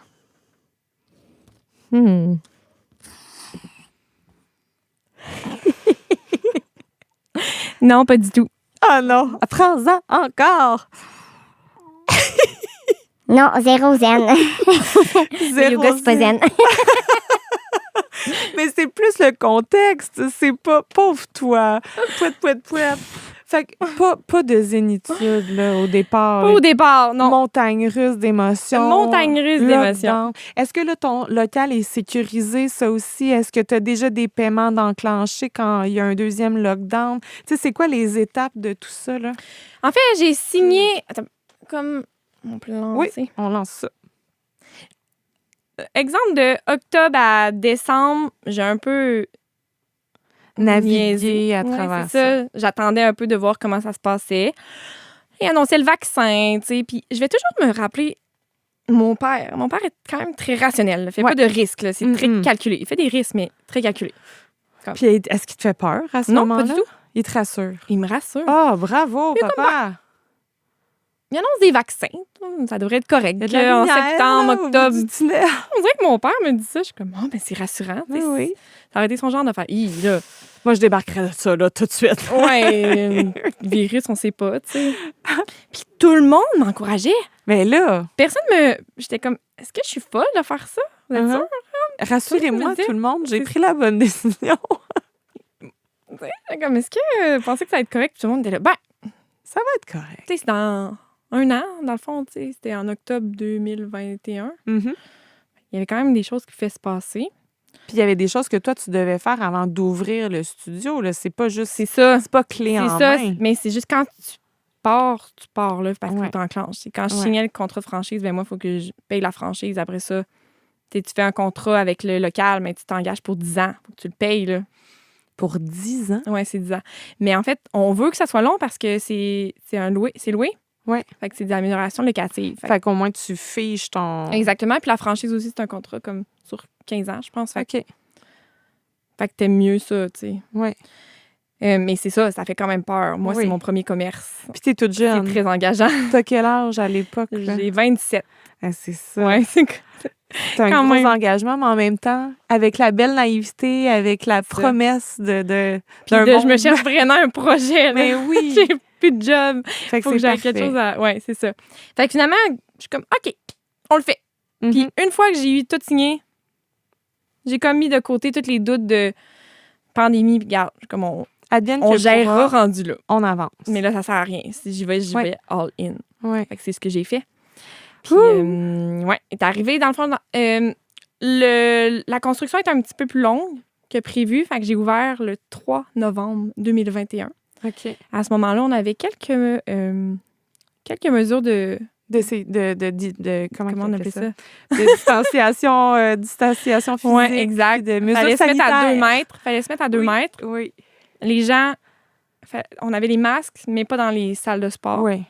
Non, pas du tout. Ah non, prends-en encore. Non, zéro zen. Le Zéro yoga, c'est pas zen. Mais c'est plus le contexte. C'est pas pauvre toi. Pouet. Fait que pas de zénitude là, au départ. Pas au départ, non. Montagne russe d'émotions. Montagne russe d'émotions. Lockdown. Est-ce que là, ton local est sécurisé, ça aussi? Est-ce que tu as déjà des paiements d'enclencher quand il y a un deuxième lockdown? Tu sais, c'est quoi les étapes de tout ça, là? En fait, j'ai signé... Attends, comme... On peut lancer. Oui, on lance ça. Exemple de octobre à décembre, j'ai un peu... Naviguer niaisé. à Ouais, travers c'est ça. J'attendais un peu de voir comment ça se passait. Et annonçait le vaccin, tu sais. Puis je vais toujours me rappeler mon père. Mon père est quand même très rationnel. Il fait pas de risques, là. C'est très calculé. Il fait des risques, mais très calculé. Puis est-ce qu'il te fait peur à ce moment-là? Non, pas du tout. Il te rassure. Il me rassure. Ah, bravo, papa! Il annonce des vaccins. Ça devrait être correct. Il y a de la En lumière, septembre, là, au bout octobre. du tunnel. On dirait que mon père me dit ça. Je suis comme, oh, ben c'est rassurant. tu sais. Oui. Ça aurait été son genre de faire. Là. Moi, je débarquerais de ça, là, tout de suite. Ouais, virus, on sait pas, tu sais. Puis tout le monde m'encourageait. Mais là, Personne me. J'étais comme, est-ce que je suis folle de faire ça? Vous êtes sûre? rassurez-moi, Tout le tout le monde, j'ai C'est- pris la bonne décision. J'étais comme, est-ce que vous pensez que ça va être correct? Puis tout le monde était là, ben, Ça va être correct. tu sais, c'est dans un an, dans le fond, tu sais. C'était en octobre 2021. Mhm. Il y avait quand même des choses qui pouvaient se passer. Puis il y avait des choses que toi, tu devais faire avant d'ouvrir le studio. Là. C'est pas juste. C'est ça. C'est pas clé C'est en ça. main. Mais c'est juste quand tu pars, là, parce que Ouais. tu enclenches. C'est quand je Ouais. signais le contrat de franchise, ben moi, il faut que je paye la franchise. Après ça, tu fais un contrat avec le local, mais tu t'engages pour 10 ans. Faut que tu le payes, là. Pour 10 ans. Oui, c'est 10 ans. Mais en fait, on veut que ça soit long parce que c'est loué. Ouais. Fait que c'est des améliorations locatives. Fait que- Fait qu'au moins, tu fiches ton. Exactement. Puis la franchise aussi, c'est un contrat comme sur 15 ans, je pense. Fait, OK. fait que t'aimes mieux ça, tu sais. Ouais. Mais c'est ça fait quand même peur. Moi, Oui. c'est mon premier commerce. Puis t'es toute C'est jeune. très engageant. T'as quel âge à l'époque? là? J'ai 27. Ah, c'est ça. Ouais, c'est T'as un quand gros même. engagement, mais en même temps, avec la belle naïveté, avec la C'est ça. promesse d'un je me monde. cherche vraiment un projet. Là. Mais oui. J'ai plus de job. Fait Faut que c'est j'aille quelque parfait. chose à... Ouais, c'est ça. Fait que finalement, je suis comme, OK, on le fait. Mhm. Puis une fois que j'ai eu tout signé, j'ai comme mis de côté tous les doutes de pandémie. Puis regarde, comme Advienne on que gérera pourra, on on avance. Mais là, ça sert à rien. Si j'y vais Ouais. all in. Ouais. Fait que c'est ce que j'ai fait. Puis, Ouh! ouais, est arrivé, dans le fond, la construction est un petit peu plus longue que prévu. Fait que j'ai ouvert le 3 novembre 2021. OK. À ce moment-là, on avait quelques mesures de Comment Comment on appelle ça? De distanciation physique. Oui, exact. De mesures Fallait se mettre à 2 sanitaires. mètres. Fallait se mettre à 2 mètres. Oui. Les gens, on avait les masques, mais pas dans les salles de sport. Oui.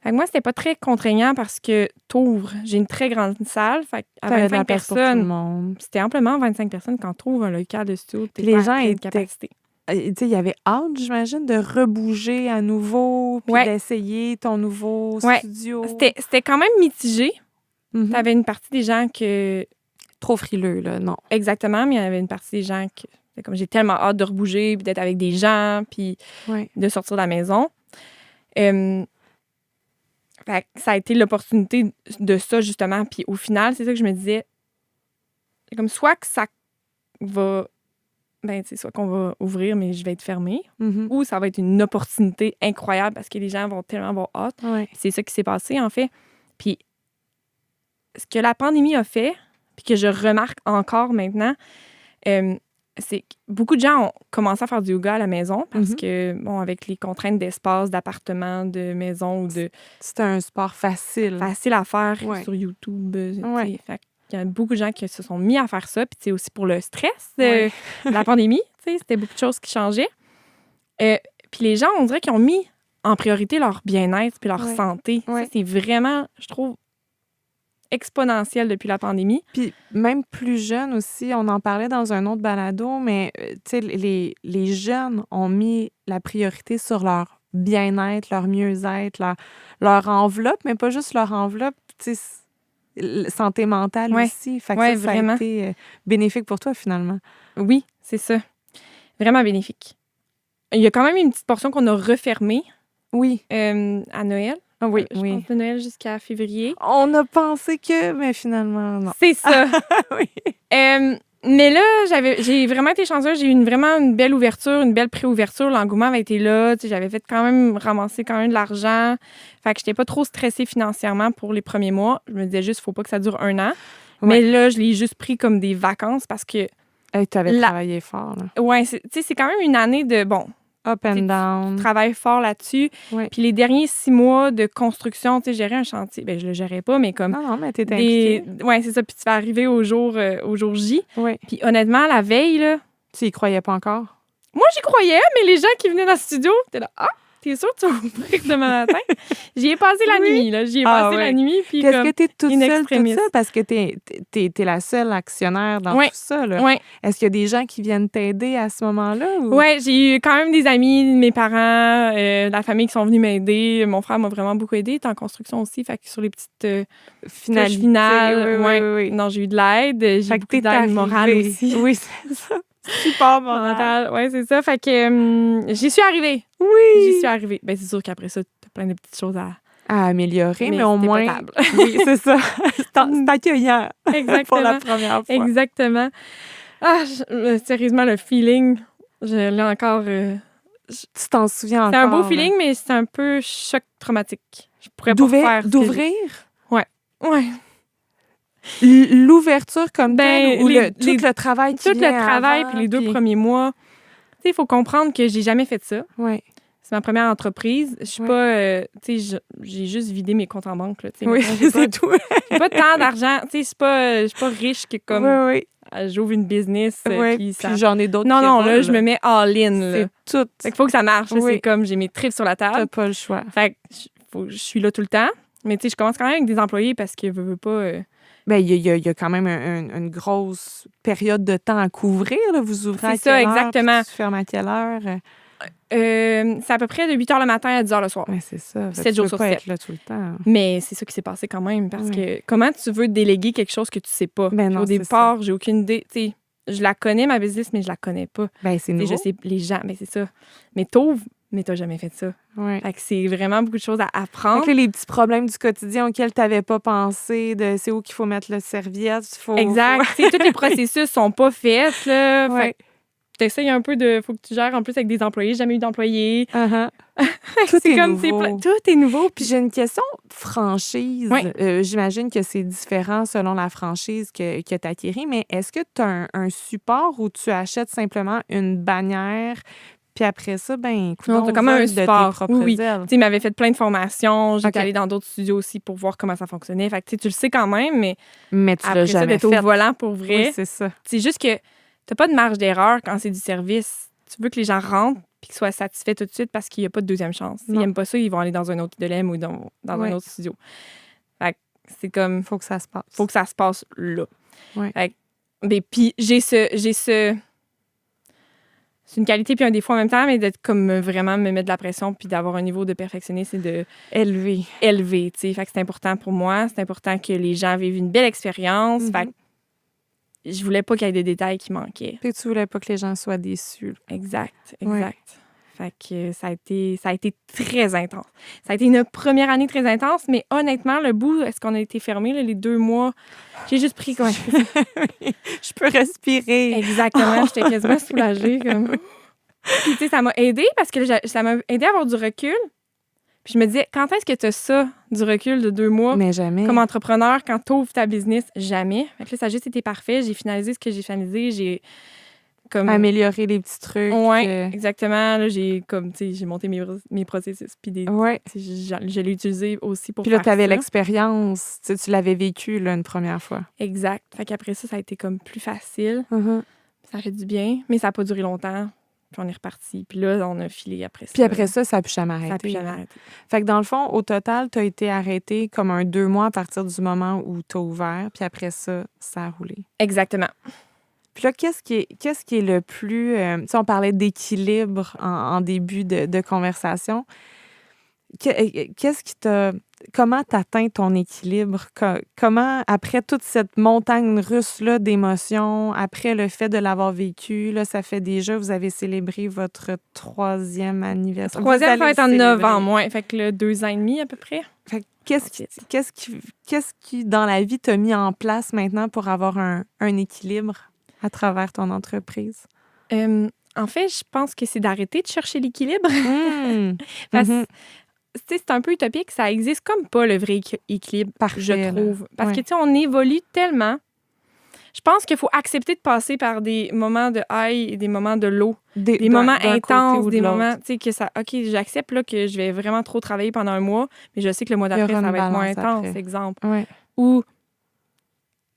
Fait que moi, c'était pas très contraignant parce que t'ouvres. J'ai une très grande salle. Fait à T'avais de 25 la place pour tout le personnes, monde. c'était amplement 25 personnes quand t'ouvres un local de studio. T'es Les pas à gens pleine étaient- capacité. Tu sais, il y avait hâte, j'imagine, de rebouger à nouveau, puis Ouais. d'essayer ton nouveau Ouais. studio. C'était quand même mitigé. Mhm. T'avais une partie des gens que... Trop frileux, là, non. Exactement, mais il y avait une partie des gens que... c'était comme j'ai tellement hâte de rebouger, puis d'être avec des gens, puis Oui. de sortir de la maison. Fait que ça a été l'opportunité de ça, justement. Puis au final, c'est ça que je me disais. Comme soit que ça va... Ben, c'est soit qu'on va ouvrir, mais je vais être fermée, Mhm. ou ça va être une opportunité incroyable parce que les gens vont tellement avoir hâte. Ouais. C'est ça qui s'est passé, en fait. Puis ce que la pandémie a fait, puis que je remarque encore maintenant, c'est que beaucoup de gens ont commencé à faire du yoga à la maison parce Mhm. que, bon, avec les contraintes d'espace, d'appartement, de maison ou de C'était un sport facile. facile à faire Ouais. sur YouTube. Ouais. Tu sais. Fait qu'il y a beaucoup de gens qui se sont mis à faire ça. Puis, tu sais, aussi pour le stress de Ouais. la pandémie, tu sais, c'était beaucoup de choses qui changeaient. Puis les gens, on dirait qu'ils ont mis en priorité leur bien-être puis leur Ouais. santé. Ouais. Ça, c'est vraiment, je trouve, exponentiel depuis la pandémie. Puis même plus jeunes aussi, on en parlait dans un autre balado, mais tu sais, les jeunes ont mis la priorité sur leur bien-être, leur mieux-être, leur enveloppe, mais pas juste leur enveloppe, tu sais, santé mentale Ouais. aussi. Fait que Ouais, ça a vraiment. été bénéfique pour toi, finalement. Oui, c'est ça. Vraiment bénéfique. Il y a quand même une petite portion qu'on a refermée Oui. à Noël. Ah oui, Je pense de Noël jusqu'à février. On a pensé que, mais finalement, non. C'est ça. Oui. Mais là, j'ai vraiment été chanceuse. J'ai eu vraiment une belle ouverture, une belle pré-ouverture. L'engouement avait été là. Tu sais, j'avais fait quand même ramasser quand même de l'argent. Fait que j'étais pas trop stressée financièrement pour les premiers mois. Je me disais juste, faut pas que ça dure 1 an. Ouais. Mais là, je l'ai juste pris comme des vacances parce que, Hey, tu avais La- travaillé fort, là. ouais, tu sais, c'est quand même une année de, bon, Up and down. travail fort là-dessus. Ouais. Puis les derniers 6 mois de construction, tu sais, gérer un chantier, ben je le gérais pas, mais comme Non, mais t'étais impliquée. ouais, c'est ça. Puis tu vas arriver au jour J. Oui. Puis honnêtement, la veille, là, Tu y croyais pas encore? moi, j'y croyais, mais les gens qui venaient dans le studio, étaient là, ah, t'es sûr que tu vas ouvrir demain matin? J'y ai passé la Oui. nuit, là. J'y ai Ah, passé ouais. la nuit, puis Puis est-ce comme... que tu es toute in seule, extremis. parce que t'es la seule actionnaire dans Ouais. tout ça, là? Ouais. Est-ce qu'il y a des gens qui viennent t'aider à ce moment-là? Ou... Ouais, j'ai eu quand même des amis, mes parents, la famille qui sont venus m'aider. Mon frère m'a vraiment beaucoup aidé. Il est en construction aussi, fait que sur les petites Finalité, finales, oui, ouais. oui, oui. Non, j'ai eu de l'aide. J'ai Fait que beaucoup t'es d'aide morale arrivée. aussi. Oui, c'est ça. Support moral. Mental, ouais, c'est ça. Fait que j'y suis arrivée. Oui. J'y suis arrivée. Ben, c'est sûr qu'après ça, t'as plein de petites choses à... À améliorer, mais au c'était moins... potable. Oui, c'est ça. C'est accueillant pour Exactement. la première fois. Exactement. Ah, sérieusement, le feeling, je l'ai encore... Tu t'en souviens encore? c'est un beau là. feeling, mais c'est un peu choc traumatique. Je pourrais pas faire... ce que D'ouvrir? Ouais. L'ouverture comme Ben, telle ou les- tout le travail qui Tout le vient travail, avant, puis les 2 premiers mois. Tu sais, il faut comprendre que j'ai jamais fait ça. Oui, C'est ma première entreprise. Je suis Ouais. pas... tu sais, j'ai juste vidé mes comptes en banque, là. Tu sais, oui, maintenant, j'ai pas- c'est tout. j'ai pas tant d'argent. Tu sais, je suis pas riche que comme... Oui, j'ouvre une business, oui. puis ça... Puis j'en ai d'autres Non, qui non, là, roulent, je me mets all-in, là. C'est tout. Fait qu'il faut que ça marche. là. Oui. C'est comme, j'ai mes tripes sur la T'as table. pas le choix. Fait que je suis là tout le temps. Mais tu sais, je commence quand même avec des employés parce que veux pas... Ben, il y a quand même une grosse période de temps à couvrir. Là. Vous ouvrez à C'est ça, quelle heure, exactement. puis tu fermes à quelle heure? c'est à peu près de 8 h le matin à 10 h le soir. Ouais, c'est ça. Fait 7 que tu jours peux sur pas 7. être là tout le temps. Mais c'est ça qui s'est passé quand même parce que comment tu veux déléguer quelque chose que tu sais pas? Ben non, Au c'est départ, j'ai aucune idée. Tu sais, je la connais, ma business, mais je la connais pas. Ben, c'est Tu sais, nouveau. je sais les gens, mais c'est ça. Mais t'ouvres, mais t'as jamais fait ça. Ouais. Fait que c'est vraiment beaucoup de choses à Fait apprendre. que là, les petits problèmes du quotidien auxquels tu n'avais pas pensé, de c'est où qu'il faut mettre le serviette, Exact. Tu sais, tous les processus sont pas faits, là. Ouais. Fait que t'essayes un peu de... Faut que tu gères en plus avec des employés. J'ai jamais eu d'employés. Uh-huh. Tout C'est est comme... nouveau. Tout est nouveau. Puis j'ai une question franchise. Ouais. J'imagine que c'est différent selon la franchise que tu acquéris, mais est-ce que tu as un support où tu achètes simplement une bannière Puis après ça, ben, écoute, Non, t'as comme un de tes support. propres Oui. ailes. Tu sais, il m'avait fait plein de formations. J'étais OK. allée dans d'autres studios aussi pour voir comment ça fonctionnait. Fait que tu sais, tu le sais quand même, mais Mais tu l'as après ça, jamais d'être au fait. volant pour Oui, vrai, c'est ça. c'est juste que t'as pas de marge d'erreur quand c'est du service. Tu veux que les gens rentrent puis qu'ils soient satisfaits tout de suite parce qu'il n'y a pas de deuxième chance. S'ils Non. n'aiment pas ça, ils vont aller dans un autre Idolem ou dans Ouais. un autre studio. Fait que c'est comme... Faut que ça se passe. Faut que ça se passe là. Ouais. Fait que, ben, puis j'ai ce... C'est une qualité puis un défaut en même temps, mais d'être comme vraiment me mettre de la pression puis d'avoir un niveau de perfectionnisme et de Élevé. élevé, tu sais. Fait que c'est important pour moi. C'est important que les gens vivent une belle expérience. Fait que je voulais pas qu'il y ait des détails qui manquaient. Puis tu voulais pas que les gens soient déçus. Exact. Ouais. Fait que ça a été très intense. Ça a été une première année très intense, mais honnêtement, le bout, est-ce qu'on a été fermés, là, les 2 mois, j'ai juste pris comme... Je peux respirer. Exactement, j'étais quasiment soulagée. Comme... Puis, tu sais, ça m'a aidée parce que ça m'a aidée à avoir du recul. Puis je me disais, quand est-ce que tu as ça, du recul de 2 mois? Mais jamais. Comme entrepreneur, quand tu ouvres ta business, jamais. Fait que là, ça a juste été parfait. J'ai finalisé ce que j'ai finalisé. J'ai comme... Améliorer les petits trucs. Oui, exactement. Là, j'ai monté mes processus. Puis Ouais. je l'ai utilisé aussi pour Puis là, faire tu avais ça. l'expérience. Tu l'avais vécu là, une première fois. Exact. Fait qu'après ça a été comme plus facile. Uh-huh. Ça fait du bien, mais ça n'a pas duré longtemps. Puis on est reparti. Puis là, on a filé après ça. Puis après ça n'a plus jamais ça n'a arrêté. plus jamais arrêté. Fait que dans le fond, au total, tu as été arrêté comme un 2 mois à partir du moment où tu as ouvert. Puis après ça, ça a roulé. Exactement. Puis là, qu'est-ce qui est le plus... tu sais, on parlait d'équilibre en début de conversation. Qu'est-ce qui t'a... Comment t'atteins ton équilibre? Comment, après toute cette montagne russe-là d'émotions, après le fait de l'avoir vécu, là, ça fait déjà, vous avez célébré votre 3e anniversaire. 3e va être en novembre, ouais. Fait que là, 2 ans et demi à peu près. Fait que qu'est-ce qui, dans la vie, t'a mis en place maintenant pour avoir un équilibre à travers ton entreprise? En fait, je pense que c'est d'arrêter de chercher l'équilibre. Parce que c'est un peu utopique. Ça existe comme pas le vrai équilibre, Parfait, je trouve. Parce ouais. que, tu sais, on évolue tellement. Je pense qu'il faut accepter de passer par des moments de high et des moments de low. Des moments intenses, des moments, tu sais, que ça... OK, j'accepte là, que je vais vraiment trop travailler pendant un mois, mais je sais que le mois d'après, ça va être moins intense, après. exemple. Ouais. Ou,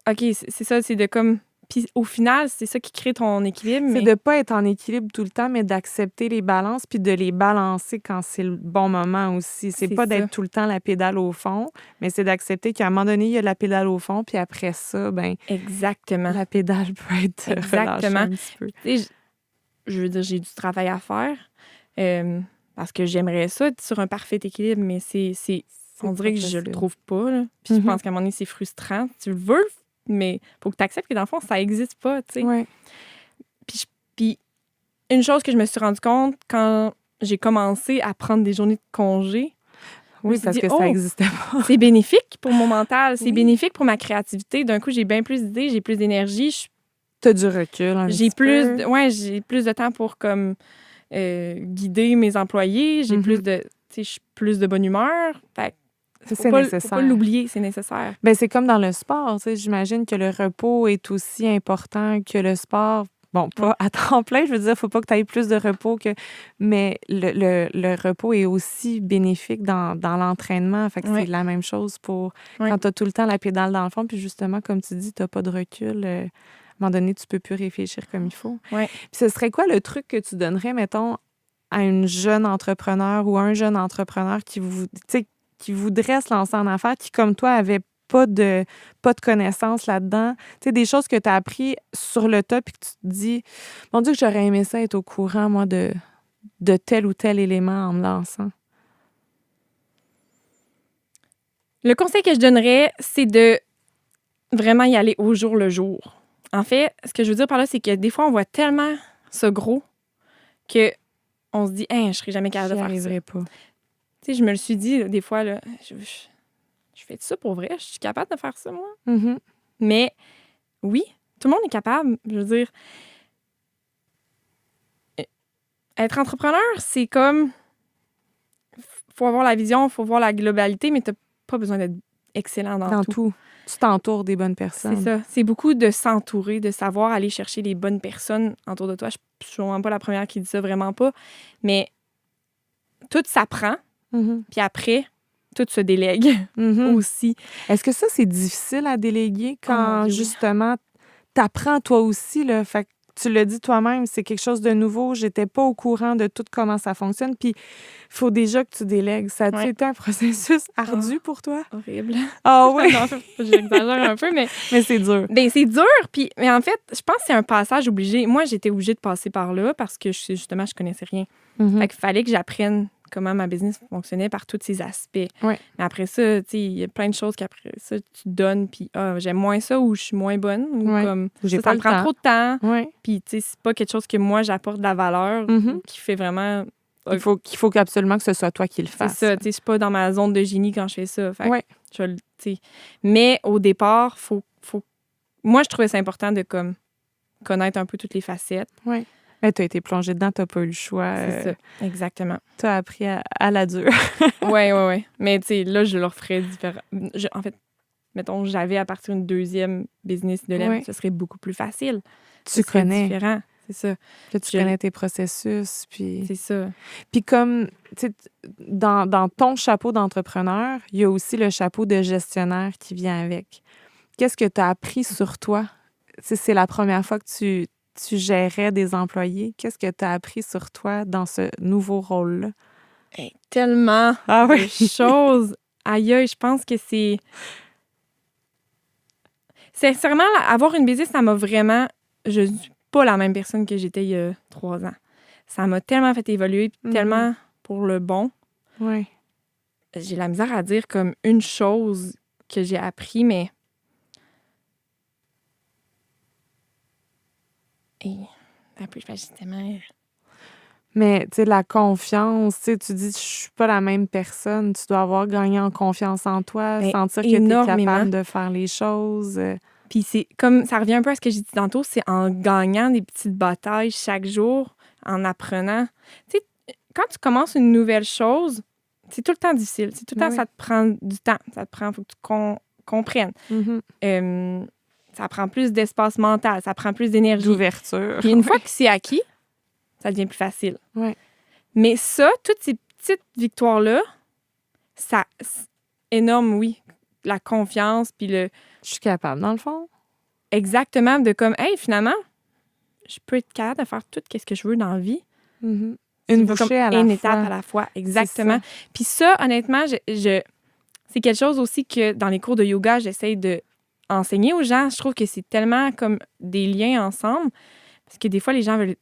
OK, c'est ça, c'est de comme... Puis au final, c'est ça qui crée ton équilibre. C'est de ne pas être en équilibre tout le temps, mais d'accepter les balances puis de les balancer quand c'est le bon moment aussi. C'est pas d'être tout le temps la pédale au fond, mais c'est d'accepter qu'à un moment donné, il y a la pédale au fond, puis après ça, ben exactement. La pédale peut être relâchée un petit peu. Je veux dire, j'ai du travail à faire parce que j'aimerais ça être sur un parfait équilibre, mais on dirait que je le trouve pas. Là. Puis je pense qu'à un moment donné, c'est frustrant. Tu le veux, mais faut que tu acceptes que dans le fond, ça n'existe pas, tu sais. Ouais. Puis une chose que je me suis rendu compte quand j'ai commencé à prendre des journées de congé, oui, parce que ça n'existait pas. C'est bénéfique pour mon mental, c'est bénéfique pour ma créativité. D'un coup, j'ai bien plus d'idées, j'ai plus d'énergie. Tu as du recul j'ai plus de temps pour comme guider mes employés, j'ai plus de je suis plus de bonne humeur. Fait c'est nécessaire. Faut pas l'oublier, c'est nécessaire. Ben, c'est comme dans le sport. J'imagine que le repos est aussi important que le sport. Bon, pas à temps plein, je veux dire, il ne faut pas que tu aies plus de repos que... Mais le repos est aussi bénéfique dans l'entraînement. Fait que c'est la même chose pour quand tu as tout le temps la pédale dans le fond. Puis justement, comme tu dis, tu n'as pas de recul. À un moment donné, tu peux plus réfléchir comme il faut. Ouais. Puis ce serait quoi le truc que tu donnerais, mettons, à une jeune entrepreneur ou un jeune entrepreneur qui voudrait se lancer en affaires, qui, comme toi, avait pas de connaissances là-dedans. Tu sais, des choses que tu as appris sur le tas puis que tu te dis, mon Dieu, que j'aurais aimé ça être au courant, moi, de tel ou tel élément en me lançant. Le conseil que je donnerais, c'est de vraiment y aller au jour le jour. En fait, ce que je veux dire par là, c'est que des fois, on voit tellement ça gros que on se dit, je serai jamais capable de faire ça. Pas. Tu sais, je me le suis dit, des fois, là, je fais ça pour vrai? Je suis capable de faire ça, moi? Mm-hmm. Mais oui, tout le monde est capable. Je veux dire, être entrepreneur, c'est comme... faut avoir la vision, faut voir la globalité, mais t'as pas besoin d'être excellent dans Dans tout. tout. Tu t'entoures des bonnes C'est personnes. ça. C'est beaucoup de s'entourer, de savoir aller chercher les bonnes personnes autour de toi. Je suis vraiment pas la première qui dit ça, vraiment pas. Mais tout s'apprend, Mhm. puis après, tout se délègue Mhm. aussi. Est-ce que ça, c'est difficile à déléguer Oh mon quand, Dieu, oui. justement, t'apprends toi aussi, là? Fait que tu l'as dit toi-même, c'est quelque chose de nouveau. J'étais pas au courant de tout comment ça fonctionne. Puis, il faut déjà que tu délègues. Ça a-tu Ouais. été un processus ardu pour toi? Horrible. Ah oui? Non, j'exagère un peu, mais Mais c'est dur. ben, c'est dur. Puis, mais en fait, je pense que c'est un passage obligé. Moi, j'étais obligée de passer par là parce que justement, je connaissais rien. Mhm. Fait qu'il fallait que j'apprenne comment ma business fonctionnait par tous ces aspects. Ouais. Mais après ça, tu sais, il y a plein de choses qu'après ça, tu donnes, puis j'aime moins ça ou je suis moins bonne, ou Ouais. comme J'ai ça, pas ça le me prend temps. trop de temps, Oui. puis tu sais, c'est pas quelque chose que moi, j'apporte de la valeur, Mhm. qui fait vraiment... Il faut absolument que ce soit toi qui le C'est fasses. ça, tu sais, je suis pas dans ma zone de génie quand je fais ça. Fait que Ouais. je vais tu sais. Mais au départ, faut... Moi, je trouvais ça important de comme connaître un peu toutes les facettes. Oui. Mais tu as été plongée dedans, tu n'as pas eu le choix. C'est ça, exactement. Tu as appris à la dure. Ouais. Mais tu sais, là, je le referais différent. En fait, mettons, j'avais à partir d'une deuxième business de lait, Ouais. ce serait beaucoup plus facile. Tu Ce serait connais. différent, c'est ça. Que tu connais tes processus. Puis C'est ça. comme, tu sais, dans ton chapeau d'entrepreneur, il y a aussi le chapeau de gestionnaire qui vient avec. Qu'est-ce que tu as appris sur toi? C'est la première fois que tu gérais des employés. Qu'est-ce que tu as appris sur toi dans ce nouveau rôle-là? Hey, tellement Ah de choses. Aïe, je pense que c'est... Sincèrement, avoir une business, ça m'a vraiment... Je ne suis pas la même personne que j'étais il y a 3 ans. Ça m'a tellement fait évoluer, puis tellement pour le bon. Oui. J'ai la misère à dire comme une chose que j'ai appris, mais... Et... Un peu, justement... Mais, tu sais, la confiance, tu sais, tu dis, je suis pas la même personne. Tu dois avoir gagné en confiance en toi, Ben, sentir que tu es énormément. capable de faire les choses. Puis c'est comme, ça revient un peu à ce que j'ai dit tantôt, c'est en gagnant des petites batailles chaque jour, en apprenant. Tu sais, quand tu commences une nouvelle chose, c'est tout le temps difficile. C'est tout le temps, Oui. ça te prend du temps. Ça te prend, faut que tu comprennes. Mhm. Ça prend plus d'espace mental, ça prend plus d'énergie. D'ouverture. Puis une fois que c'est acquis, ça devient plus facile. Ouais. Mais ça, toutes ces petites victoires-là, ça, c'est énorme, oui. La confiance, puis le... Je suis capable, dans le fond. Exactement, de comme, hey, finalement, je peux être capable de faire tout ce que je veux dans la vie. Mhm. C'est Une pas bouchée comme à la une fois. étape à la fois, exactement. ça. Puis ça, honnêtement, c'est quelque chose aussi que dans les cours de yoga, j'essaie de enseigner aux gens. Je trouve que c'est tellement comme des liens ensemble, parce que des fois, les gens veulent...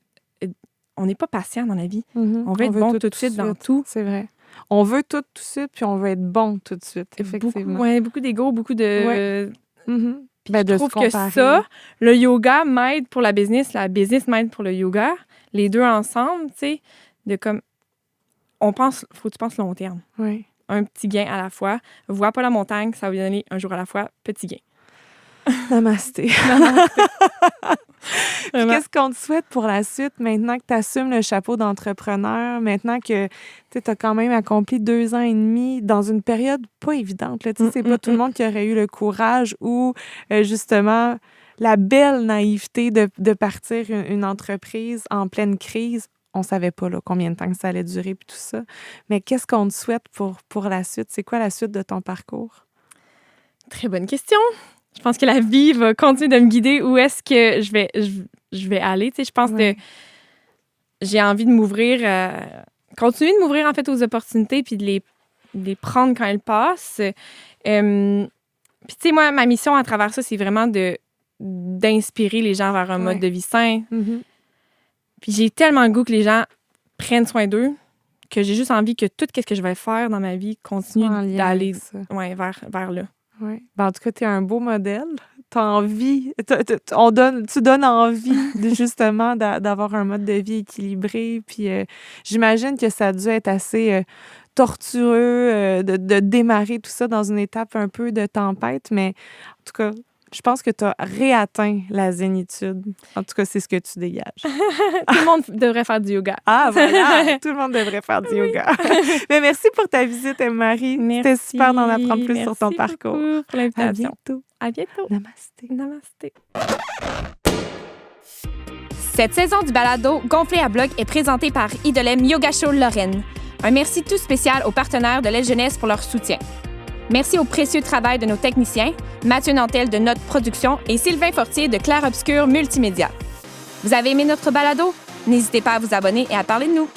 On n'est pas patient dans la vie. Mhm. On veut être bon tout de suite dans tout. C'est vrai. On veut tout de suite, puis on veut être bon tout de suite, effectivement. Beaucoup d'ego, beaucoup de... Mhm. Puis Ben, je de trouve se que comparer. ça, le yoga m'aide pour la business m'aide pour le yoga. Les deux ensemble, tu sais, de comme... Faut que tu penses long terme. Oui. Un petit gain à la fois. Vois pas la montagne, ça va bien aller un jour à la fois, petit gain. Namasté. Puis Vraiment. qu'est-ce qu'on te souhaite pour la suite, maintenant que tu assumes le chapeau d'entrepreneur, maintenant que tu as quand même accompli 2 ans et demi dans une période pas évidente. Là, c'est pas tout le monde qui aurait eu le courage ou justement la belle naïveté de partir une entreprise en pleine crise. On savait pas là, combien de temps que ça allait durer puis tout ça. Mais qu'est-ce qu'on te souhaite pour la suite? C'est quoi la suite de ton parcours? Très bonne question. Je pense que la vie va continuer de me guider où est-ce que je vais aller. Tu sais, je pense que j'ai envie de m'ouvrir, continuer de m'ouvrir en fait aux opportunités puis de les prendre quand elles passent. Puis tu sais, moi, ma mission à travers ça, c'est vraiment d'inspirer les gens vers un mode de vie sain. Mm-hmm. Puis j'ai tellement le goût que les gens prennent soin d'eux que j'ai juste envie que tout ce que je vais faire dans ma vie continue d'aller vers là. Oui. Ben, en tout cas, tu es un beau modèle. Tu as envie, tu donnes envie justement d'avoir un mode de vie équilibré. Puis j'imagine que ça a dû être assez tortueux de démarrer tout ça dans une étape un peu de tempête. Mais en tout cas, Je pense que tu as réatteint la zénitude. En tout cas, c'est ce que tu dégages. Tout le monde devrait faire du yoga. Ah, voilà! Tout le monde devrait faire du yoga. Mais merci pour ta visite, Marie. C'était super d'en apprendre plus sur ton parcours. Merci pour l'invitation. À bientôt. À bientôt. Namasté. Namasté. Cette saison du balado Gonflé à bloc est présentée par Idolem Yoga Show Lorraine. Un merci tout spécial aux partenaires de l'Aile Jeunesse pour leur soutien. Merci au précieux travail de nos techniciens, Mathieu Nantel de Notre Production et Sylvain Fortier de Clair Obscur Multimédia. Vous avez aimé notre balado? N'hésitez pas à vous abonner et à parler de nous.